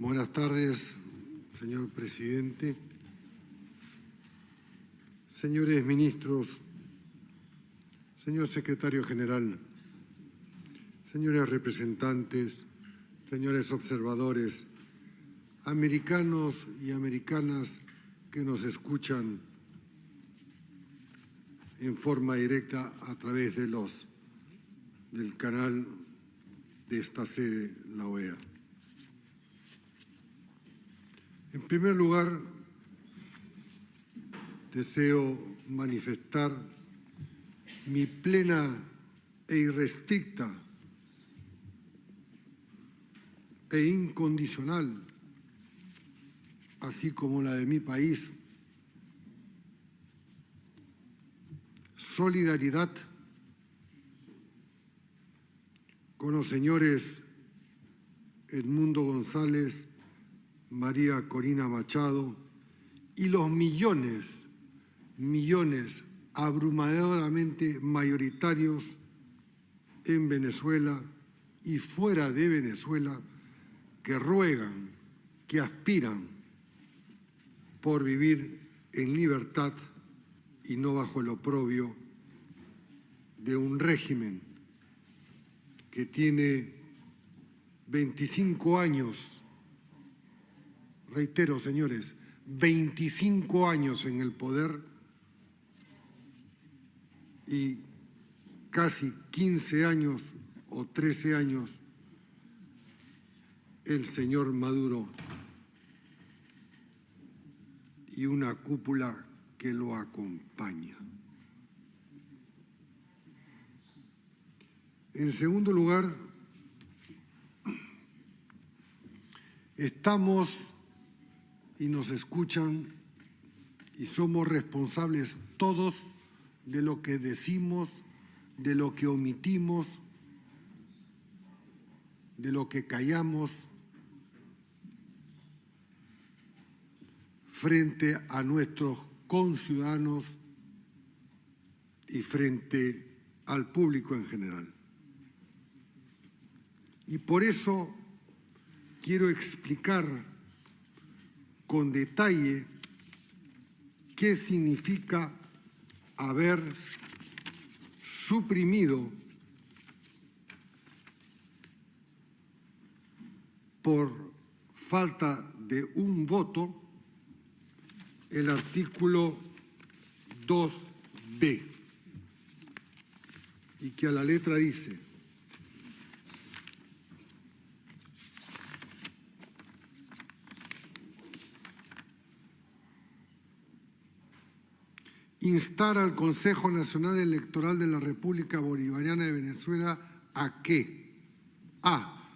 Buenas tardes, señor presidente, señores ministros, señor secretario general, señores representantes, señores observadores, americanos y americanas que nos escuchan en forma directa a través del canal de esta sede, la OEA. En primer lugar, deseo manifestar mi plena e irrestricta e incondicional, así como la de mi país, solidaridad con los señores Edmundo González, María Corina Machado y los millones abrumadoramente mayoritarios en Venezuela y fuera de Venezuela que ruegan, que aspiran por vivir en libertad y no bajo el oprobio de un régimen que tiene 25 años. Reitero, señores, 25 años en el poder y casi 15 años o 13 años el señor Maduro y una cúpula que lo acompaña. En segundo lugar, estamos y nos escuchan y somos responsables todos de lo que decimos, de lo que omitimos, de lo que callamos frente a nuestros conciudadanos y frente al público en general. Y por eso quiero explicar con detalle qué significa haber suprimido por falta de un voto el artículo 2B, y que a la letra dice: instar al Consejo Nacional Electoral de la República Bolivariana de Venezuela a que a.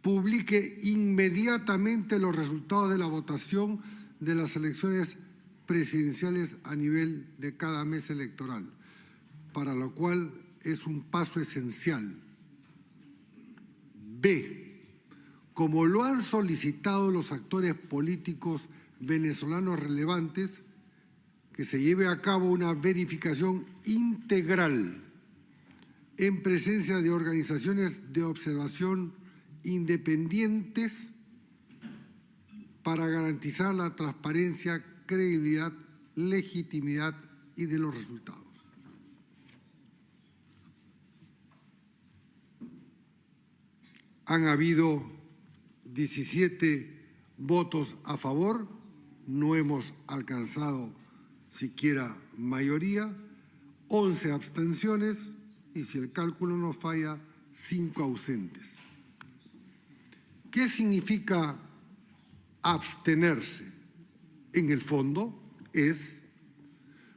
publique inmediatamente los resultados de la votación de las elecciones presidenciales a nivel de cada mes electoral, para lo cual es un paso esencial. B. Como lo han solicitado los actores políticos venezolanos relevantes, que se lleve a cabo una verificación integral en presencia de organizaciones de observación independientes para garantizar la transparencia, credibilidad, legitimidad y de los resultados. Han habido 17 votos a favor, no hemos alcanzado siquiera mayoría, 11 abstenciones y, si el cálculo no falla, 5 ausentes. ¿Qué significa abstenerse? En el fondo es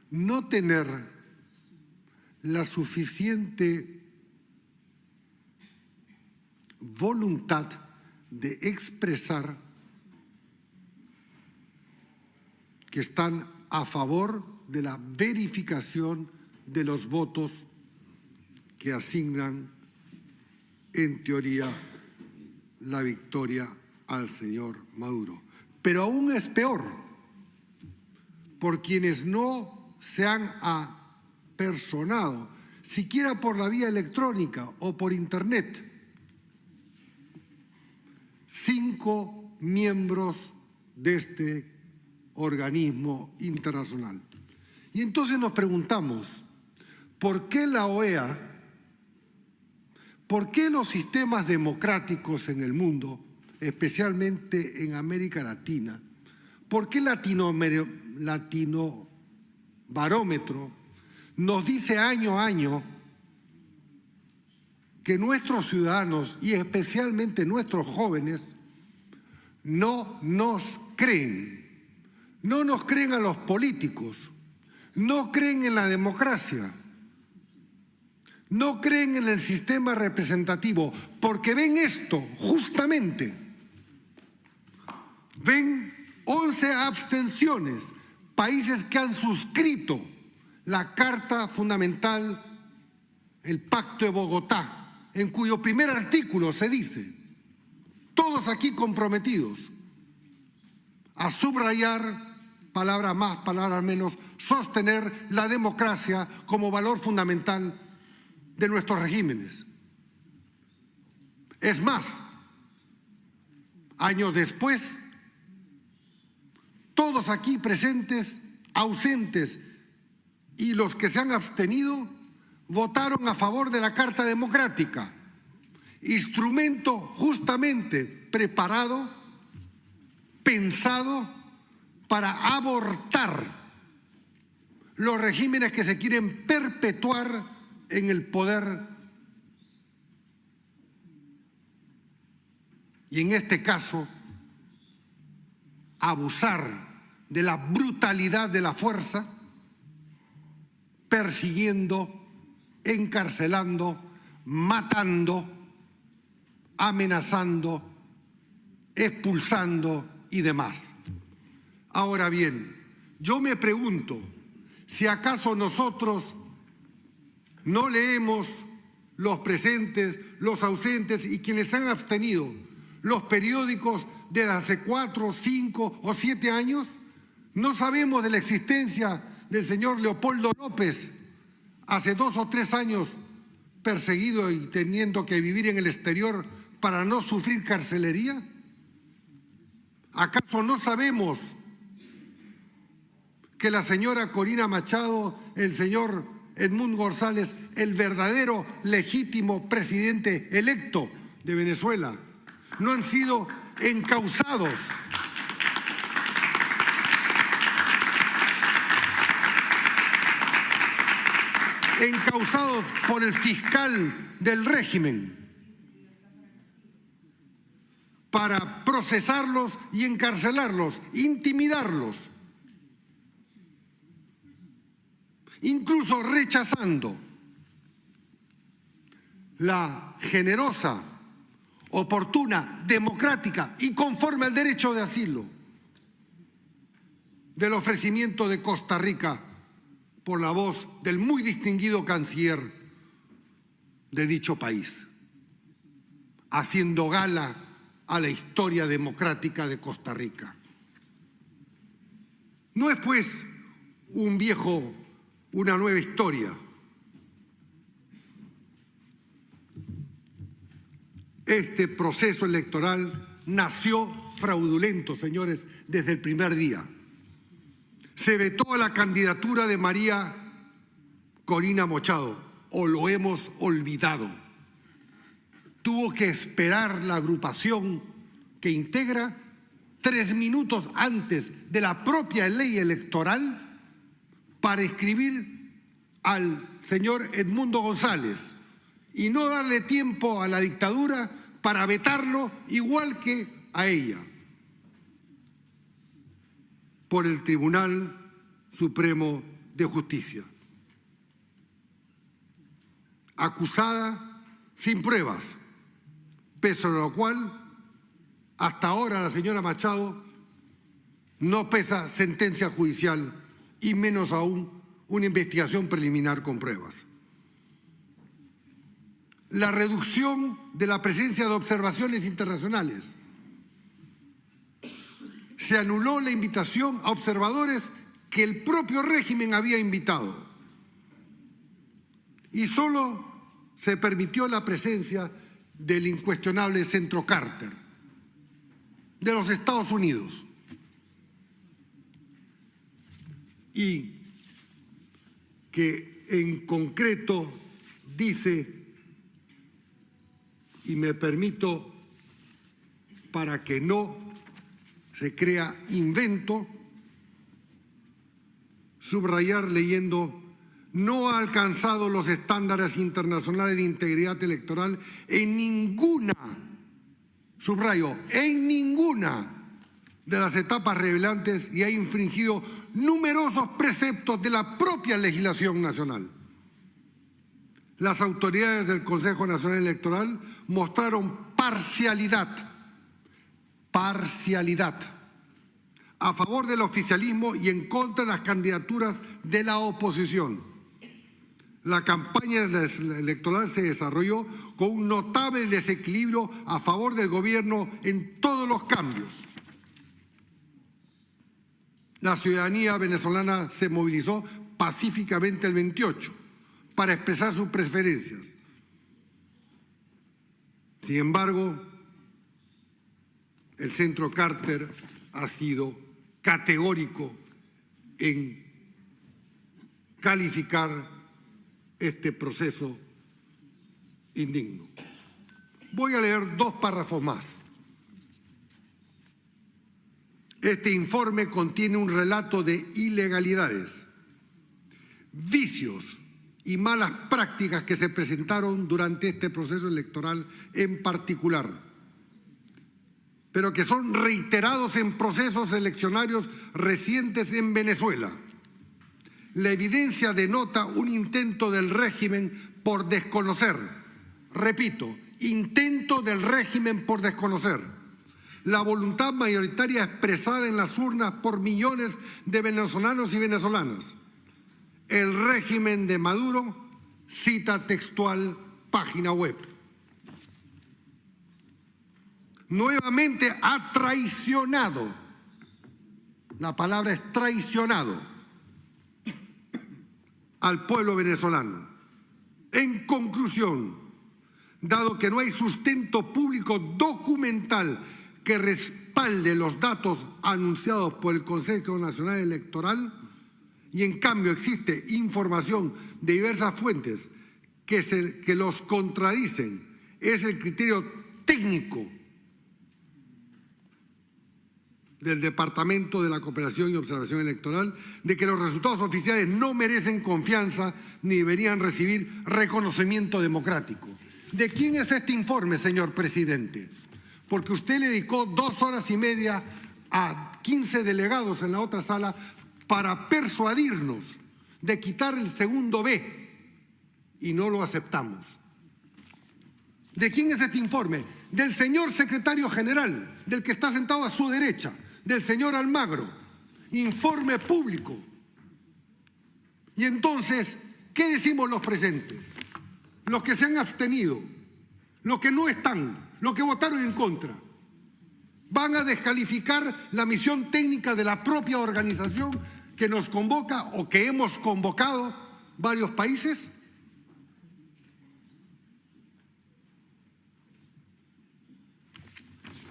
no tener la suficiente voluntad de expresar que están a favor de la verificación de los votos que asignan, en teoría, la victoria al señor Maduro. Pero aún es peor, por quienes no se han apersonado, siquiera por la vía electrónica o por internet. 5 miembros de este organismo internacional. Y entonces nos preguntamos, ¿por qué la OEA, por qué los sistemas democráticos en el mundo, especialmente en América Latina, por qué Latinobarómetro nos dice año a año que nuestros ciudadanos y especialmente nuestros jóvenes no nos creen a los políticos, no creen en la democracia, no creen en el sistema representativo, porque ven esto justamente, ven 11 abstenciones, países que han suscrito la Carta Fundamental, el Pacto de Bogotá, en cuyo primer artículo se dice, todos aquí comprometidos a subrayar, palabra más, palabra menos, sostener la democracia como valor fundamental de nuestros regímenes. Es más, años después, todos aquí presentes, ausentes y los que se han abstenido, votaron a favor de la Carta Democrática, instrumento justamente preparado, pensado para abortar los regímenes que se quieren perpetuar en el poder. Y en este caso, abusar de la brutalidad de la fuerza, persiguiendo, encarcelando, matando, amenazando, expulsando y demás. Ahora bien, yo me pregunto si acaso nosotros no leemos, los presentes, los ausentes y quienes se han abstenido, los periódicos de hace 4, 5 o 7 años. No sabemos de la existencia del señor Leopoldo López, hace 2 o 3 años perseguido y teniendo que vivir en el exterior para no sufrir carcelería. ¿Acaso no sabemos que la señora Corina Machado, el señor Edmundo González, el verdadero legítimo presidente electo de Venezuela, no han sido encausados por el fiscal del régimen para procesarlos y encarcelarlos, intimidarlos, incluso rechazando la generosa, oportuna, democrática y conforme al derecho de asilo del ofrecimiento de Costa Rica por la voz del muy distinguido canciller de dicho país, haciendo gala a la historia democrática de Costa Rica. No es pues una nueva historia. Este proceso electoral nació fraudulento, señores, desde el primer día. Se vetó a la candidatura de María Corina Machado, o lo hemos olvidado. Tuvo que esperar la agrupación que integra 3 minutos antes de la propia ley electoral para escribir al señor Edmundo González y no darle tiempo a la dictadura para vetarlo igual que a ella por el Tribunal Supremo de Justicia. Acusada sin pruebas, pese a lo cual hasta ahora la señora Machado no pesa sentencia judicial y menos aún una investigación preliminar con pruebas. La reducción de la presencia de observaciones internacionales. Se anuló la invitación a observadores que el propio régimen había invitado y solo se permitió la presencia del incuestionable Centro Carter. de los Estados Unidos. Y que en concreto dice, y me permito, para que no se crea invento, subrayar leyendo: no ha alcanzado los estándares internacionales de integridad electoral en ninguna, subrayo, en ninguna de las etapas relevantes y ha infringido numerosos preceptos de la propia legislación nacional. Las autoridades del Consejo Nacional Electoral mostraron parcialidad a favor del oficialismo y en contra de las candidaturas de la oposición. La campaña electoral se desarrolló con un notable desequilibrio a favor del gobierno en todos los cambios. La ciudadanía venezolana se movilizó pacíficamente el 28 para expresar sus preferencias. Sin embargo, el Centro Carter ha sido categórico en calificar este proceso indigno. Voy a leer 2 párrafos más. Este informe contiene un relato de ilegalidades, vicios y malas prácticas que se presentaron durante este proceso electoral en particular, pero que son reiterados en procesos eleccionarios recientes en Venezuela. La evidencia denota un intento del régimen por desconocer, repito, intento del régimen por desconocer la voluntad mayoritaria expresada en las urnas por millones de venezolanos y venezolanas. El régimen de Maduro, cita textual, página web, nuevamente ha traicionado, la palabra es traicionado, al pueblo venezolano. En conclusión, dado que no hay sustento público documental que respalde los datos anunciados por el Consejo Nacional Electoral, y en cambio existe información de diversas fuentes que los contradicen, es el criterio técnico del Departamento de la Cooperación y Observación Electoral de que los resultados oficiales no merecen confianza ni deberían recibir reconocimiento democrático. ¿De quién es este informe, señor presidente? Porque usted le dedicó 2 horas y media a 15 delegados en la otra sala para persuadirnos de quitar el segundo B y no lo aceptamos. ¿De quién es este informe? Del señor secretario general, del que está sentado a su derecha, del señor Almagro. Informe público. Y entonces, ¿qué decimos los presentes? Los que se han abstenido, los que no están, los que votaron en contra, ¿van a descalificar la misión técnica de la propia organización que nos convoca o que hemos convocado varios países?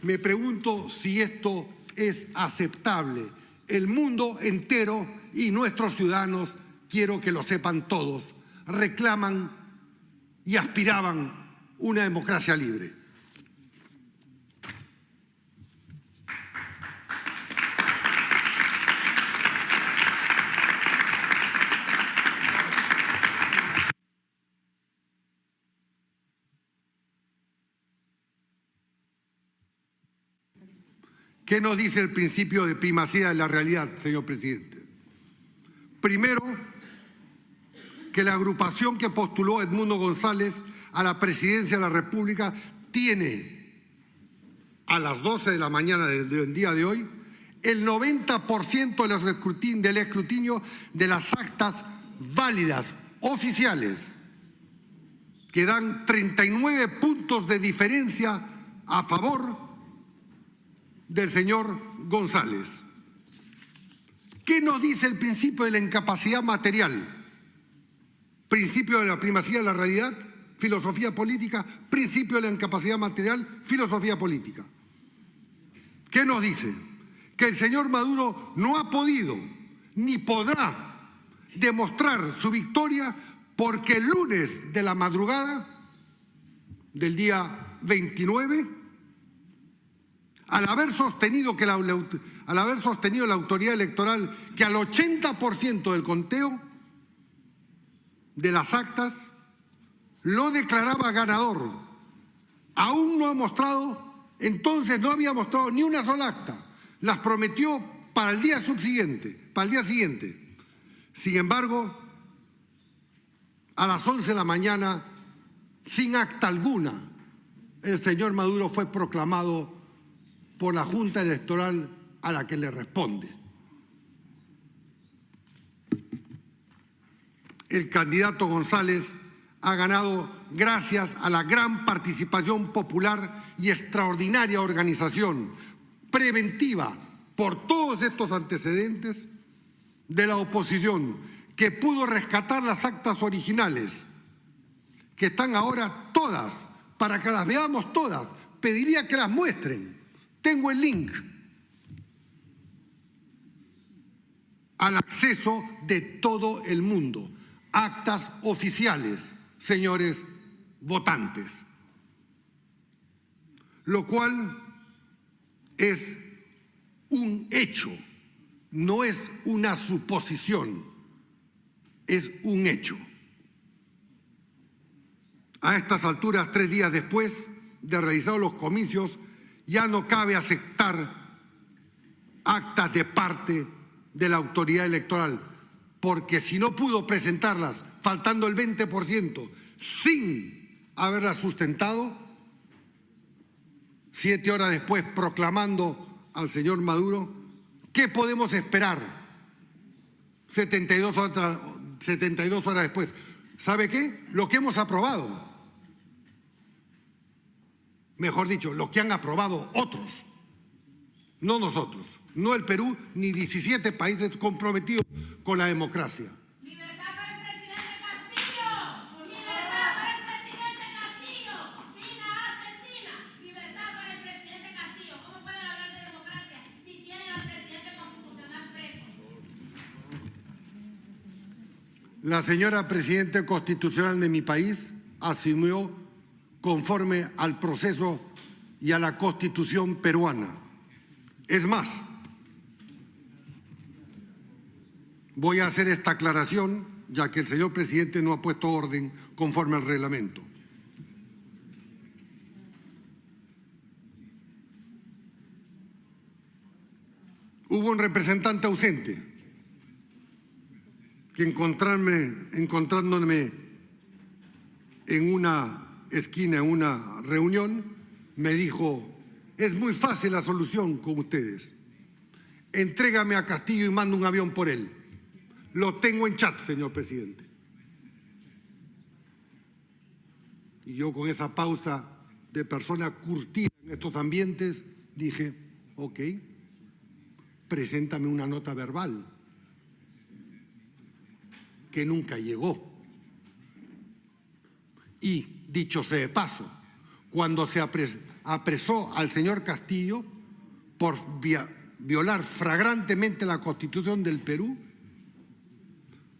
Me pregunto si esto es aceptable. El mundo entero y nuestros ciudadanos, quiero que lo sepan todos, reclaman y aspiraban una democracia libre. ¿Qué nos dice el principio de primacía de la realidad, señor presidente? Primero, que la agrupación que postuló Edmundo González a la presidencia de la República tiene a las 12 de la mañana del día de hoy el 90% del escrutinio de las actas válidas, oficiales, que dan 39 puntos de diferencia a favor del señor González. ¿Qué nos dice el principio de la incapacidad material? Principio de la primacía de la realidad, filosofía política, principio de la incapacidad material, filosofía política. ¿Qué nos dice? Que el señor Maduro no ha podido ni podrá demostrar su victoria porque el lunes de la madrugada del día 29, al haber sostenido la autoridad electoral que al 80% del conteo de las actas lo declaraba ganador, aún no ha mostrado, entonces no había mostrado ni una sola acta, las prometió para el día subsiguiente, para el día siguiente. Sin embargo, a las 11 de la mañana, sin acta alguna, el señor Maduro fue proclamado por la Junta Electoral a la que le responde. El candidato González ha ganado gracias a la gran participación popular y extraordinaria organización preventiva por todos estos antecedentes de la oposición, que pudo rescatar las actas originales, que están ahora todas, para que las veamos todas. Pediría que las muestren. Tengo el link al acceso de todo el mundo. Actas oficiales, señores votantes. Lo cual es un hecho, no es una suposición, es un hecho. A estas alturas, 3 días después de realizados los comicios, ya no cabe aceptar actas de parte de la autoridad electoral, porque si no pudo presentarlas faltando el 20% sin haberlas sustentado, 7 horas después proclamando al señor Maduro, ¿qué podemos esperar 72 horas después? ¿Sabe qué? Lo que hemos aprobado. Mejor dicho, lo que han aprobado otros, no nosotros, no el Perú, ni 17 países comprometidos con la democracia. ¡Libertad para el presidente Castillo! ¡Libertad para el presidente Castillo! ¡Dina asesina! ¡Libertad para el presidente Castillo! ¿Cómo pueden hablar de democracia si tienen al presidente constitucional preso? La señora presidenta constitucional de mi país asumió conforme al proceso y a la Constitución peruana. Es más, voy a hacer esta aclaración, ya que el señor presidente no ha puesto orden conforme al reglamento. Hubo un representante ausente que encontrándome en una esquina, en una reunión, me dijo: es muy fácil la solución con ustedes. Entrégame a Castillo y mando un avión por él. Lo tengo en chat, señor presidente. Y yo, con esa pausa de persona curtida en estos ambientes, dije: ok, preséntame una nota verbal, que nunca llegó. Y, dicho sea de paso, cuando se apresó al señor Castillo por violar flagrantemente la Constitución del Perú,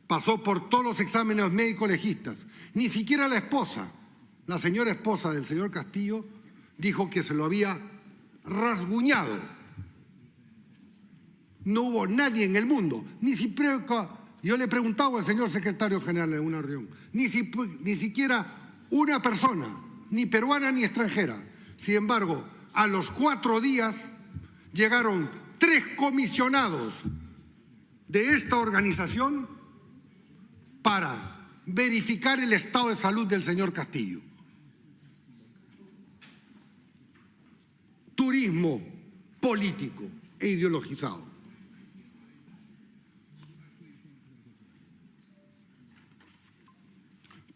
pasó por todos los exámenes médicos legistas. Ni siquiera la esposa, la señora esposa del señor Castillo, dijo que se lo había rasguñado. No hubo nadie en el mundo, ni siquiera, yo le preguntaba al señor secretario general en una reunión, ni siquiera una persona, ni peruana ni extranjera. Sin embargo, a los 4 días llegaron 3 comisionados de esta organización para verificar el estado de salud del señor Castillo. Turismo político e ideologizado.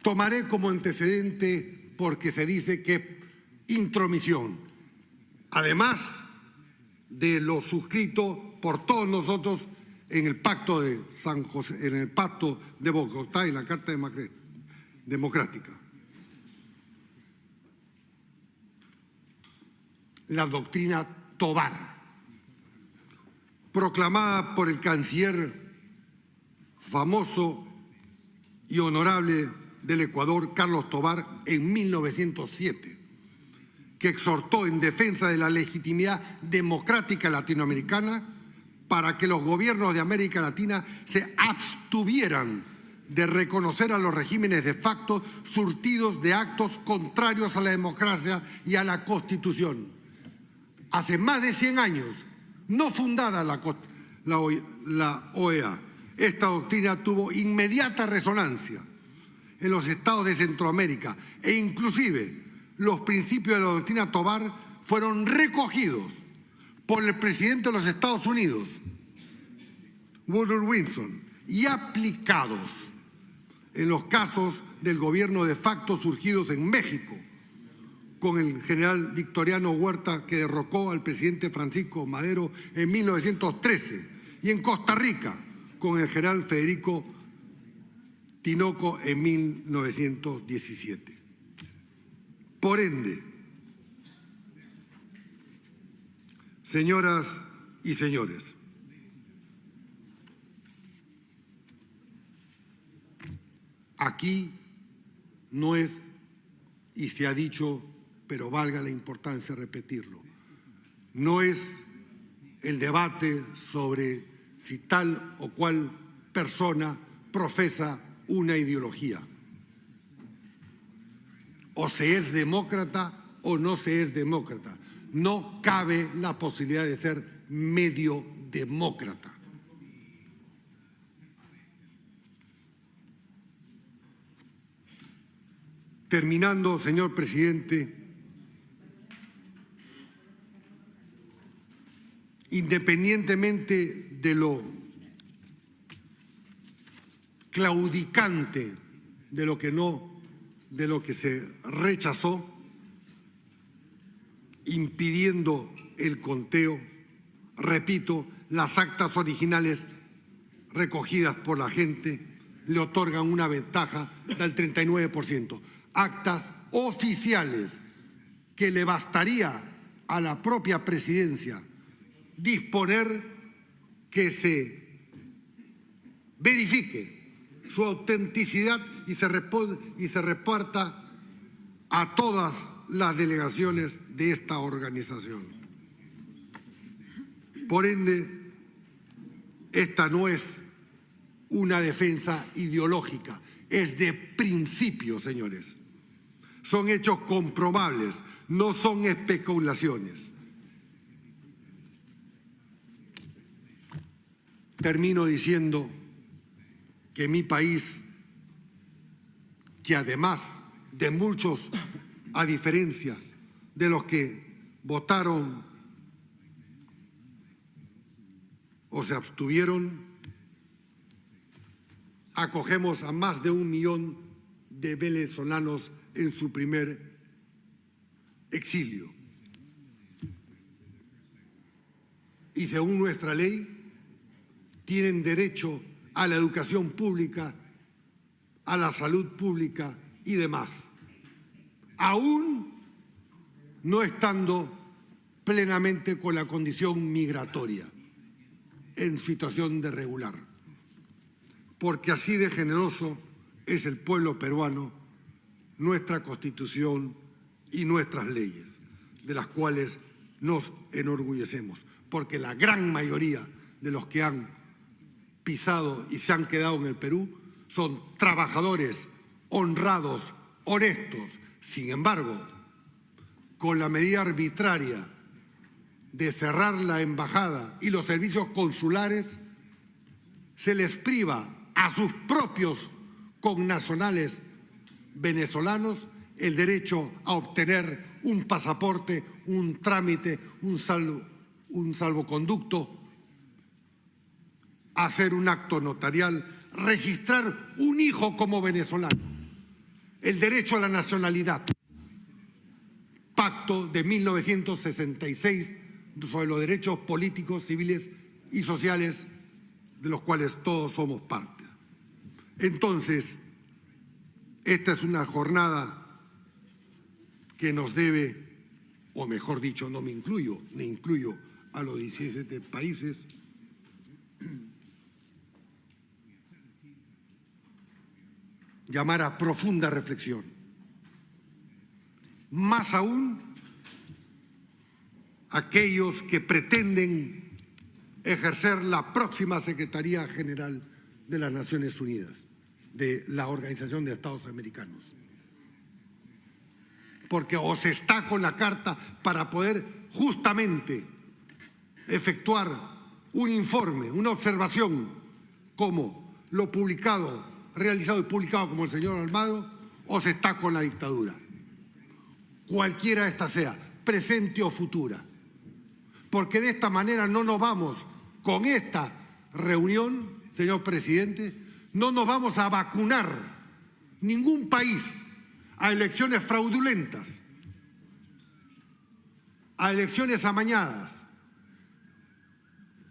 Tomaré como antecedente porque se dice que intromisión, además de lo suscrito por todos nosotros en el Pacto de San José, en el Pacto de Bogotá y la Carta Democrática. La doctrina Tobar, proclamada por el canciller famoso y honorable del Ecuador, Carlos Tobar, en 1907, que exhortó en defensa de la legitimidad democrática latinoamericana para que los gobiernos de América Latina se abstuvieran de reconocer a los regímenes de facto surtidos de actos contrarios a la democracia y a la Constitución. Hace más de 100 años, no fundada la OEA, esta doctrina tuvo inmediata resonancia en los estados de Centroamérica e inclusive los principios de la doctrina Tobar fueron recogidos por el presidente de los Estados Unidos, Woodrow Wilson, y aplicados en los casos del gobierno de facto surgidos en México, con el general Victoriano Huerta, que derrocó al presidente Francisco Madero en 1913, y en Costa Rica, con el general Federico Tinoco en 1917. Por ende, señoras y señores, aquí no es, y se ha dicho, pero valga la importancia repetirlo, no es el debate sobre si tal o cual persona profesa una ideología, o se es demócrata o no se es demócrata. No cabe la posibilidad de ser medio demócrata. Terminando, señor presidente, independientemente de lo claudicante de lo que se rechazó, impidiendo el conteo, repito, las actas originales recogidas por la gente le otorgan una ventaja del 39%. Actas oficiales que le bastaría a la propia presidencia disponer que se verifique su autenticidad y se reparta a todas las delegaciones de esta organización. Por ende, esta no es una defensa ideológica, es de principio, señores. Son hechos comprobables, no son especulaciones. Termino diciendo que mi país, que además de muchos, a diferencia de los que votaron o se abstuvieron, acogemos a más de 1 millón de venezolanos en su primer exilio. Y según nuestra ley, tienen derecho a la educación pública, a la salud pública y demás, aún no estando plenamente con la condición migratoria, en situación de regular. Porque así de generoso es el pueblo peruano, nuestra Constitución y nuestras leyes, de las cuales nos enorgullecemos, porque la gran mayoría de los que han pisado y se han quedado en el Perú son trabajadores honrados, honestos. Sin embargo, con la medida arbitraria de cerrar la embajada y los servicios consulares, se les priva a sus propios connacionales venezolanos el derecho a obtener un pasaporte, un trámite, un salvoconducto, hacer un acto notarial, registrar un hijo como venezolano, el derecho a la nacionalidad. Pacto de 1966 sobre los derechos políticos, civiles y sociales, de los cuales todos somos parte. Entonces, esta es una jornada que nos debe, o mejor dicho, no me incluyo, ni incluyo a los 17 países, llamar a profunda reflexión. Más aún, aquellos que pretenden ejercer la próxima Secretaría General de las Naciones Unidas, de la Organización de Estados Americanos. Porque o se está con la carta para poder justamente efectuar un informe, una observación, como lo publicado, realizado y publicado como el señor Almagro, o se está con la dictadura. Cualquiera esta sea, presente o futura. Porque de esta manera no nos vamos, con esta reunión, señor presidente, no nos vamos a vacunar ningún país a elecciones fraudulentas, a elecciones amañadas.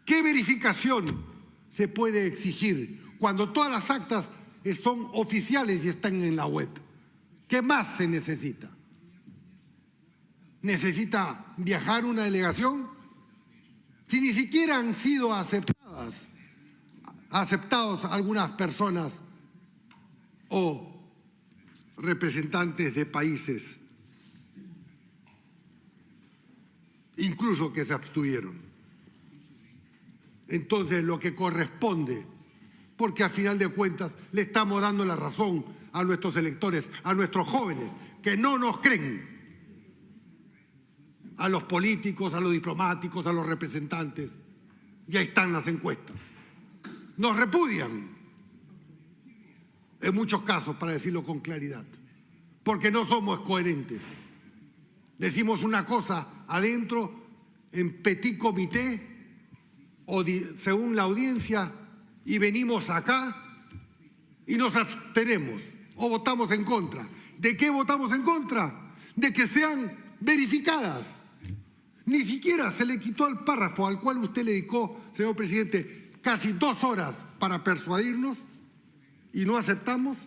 ¿Qué verificación se puede exigir cuando todas las actas son oficiales y están en la web? ¿Qué más se necesita? ¿Necesita viajar una delegación? Si ni siquiera han sido aceptados algunas personas o representantes de países, incluso que se abstuvieron. Entonces, lo que corresponde, porque a final de cuentas le estamos dando la razón a nuestros electores, a nuestros jóvenes, que no nos creen, a los políticos, a los diplomáticos, a los representantes. Ya están las encuestas. Nos repudian, en muchos casos, para decirlo con claridad, porque no somos coherentes. Decimos una cosa adentro, en petit comité, o según la audiencia, y venimos acá y nos abstenemos o votamos en contra. ¿De qué votamos en contra? De que sean verificadas. Ni siquiera se le quitó al párrafo al cual usted le dedicó, señor presidente, casi 2 horas para persuadirnos y no aceptamos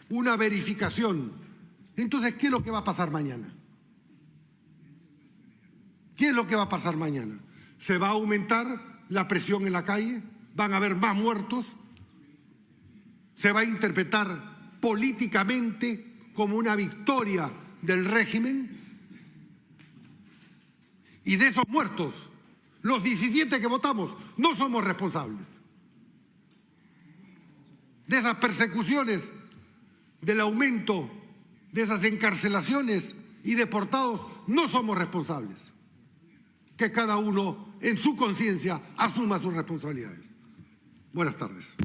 una verificación. Entonces, ¿qué es lo que va a pasar mañana? ¿Qué es lo que va a pasar mañana? ¿Se va a aumentar la presión en la calle? ¿Van a haber más muertos? ¿Se va a interpretar políticamente como una victoria del régimen? Y de esos muertos, los 17 que votamos, no somos responsables. De esas persecuciones, del aumento de esas encarcelaciones y deportados, no somos responsables. Que cada uno en su conciencia asuma sus responsabilidades. Buenas tardes.